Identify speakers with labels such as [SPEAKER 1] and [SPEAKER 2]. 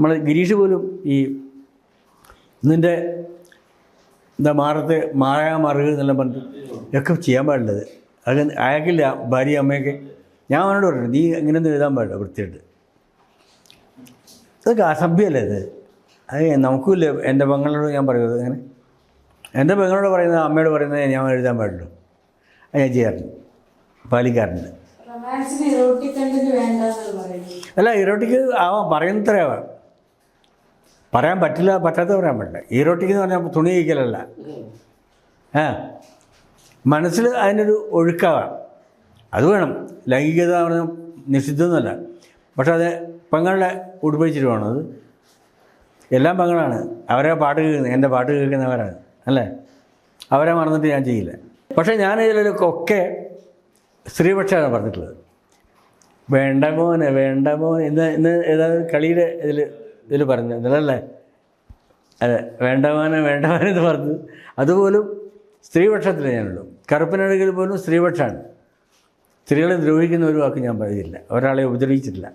[SPEAKER 1] നമ്മൾ ഗിരീഷ് പോലും ഈ നിൻ്റെ എന്താ മാറത്ത് മറുക എന്നെല്ലാം പറഞ്ഞിട്ട് ഒക്കെ ചെയ്യാൻ പാടില്ലത്. അത് അയാൾക്കില്ല ഭാര്യ അമ്മയൊക്കെ. ഞാൻ അവനോട് പറഞ്ഞു നീ ഇങ്ങനെയൊന്നും എഴുതാൻ പാടില്ല വൃത്തിയായിട്ട്. അതൊക്കെ അസഭ്യമല്ലേ ഇത്. അത് നമുക്കുമില്ല. എൻ്റെ പെങ്ങളോട് ഞാൻ പറയുന്നത് അങ്ങനെ എൻ്റെ പെങ്ങളോട് പറയുന്നത് അമ്മയോട് പറയുന്നത് ഞാൻ എഴുതാൻ പാടുള്ളൂ. അത് ഞാൻ ചെയ്യാറുണ്ട്, പാലിക്കാറുണ്ട്. അല്ല ഇറോട്ടിക്ക് ആവാം, പറയുന്നത്രയാവാം. പറയാൻ പറ്റില്ല, പറ്റാത്ത പറയാൻ പറ്റില്ല. ഈറോട്ടിക്ക് എന്ന് പറഞ്ഞാൽ തുണി കഴിക്കലല്ല. മനസ്സിൽ അതിനൊരു ഒഴുക്കാവാം, അത് വേണം. ലൈംഗികത പറഞ്ഞാൽ നിഷിദ്ധമൊന്നുമല്ല. പക്ഷെ അത് പെങ്ങളുടെ ഉടുപ്പിച്ചിട്ട് വേണം. അത് എല്ലാം പെങ്ങളാണ്. അവരെ പാട്ട് കേൾക്കുന്നത്, എൻ്റെ പാട്ട് കേൾക്കുന്നവരാണ് അല്ലേ. അവരെ മറന്നിട്ട് ഞാൻ ചെയ്യില്ല. പക്ഷേ ഞാൻ ഇതിലൊക്കെ സ്ത്രീപക്ഷമാണ് പറഞ്ഞിട്ടുള്ളത്. വേണ്ട മോനെ വേണ്ട മോനെ ഇന്ന് ഏதாவது കളിയുടെ ഇതിൽ പറഞ്ഞു ഇന്നലല്ലേ, അതെ വേണ്ട മോനെ വേണ്ട മോനെ എന്ന് പറഞ്ഞു. അതുപോലും സ്ത്രീപക്ഷത്തിൽ ഞാനുള്ളൂ. കറുപ്പിനടുകിൽ പോലും സ്ത്രീപക്ഷമാണ്. സ്ത്രീകളെ ദ്രോഹിക്കുന്ന ഒരു വാക്ക് ഞാൻ പറയില്ല, ഒരാളെ ഉപദ്രവിച്ചിട്ടില്ല.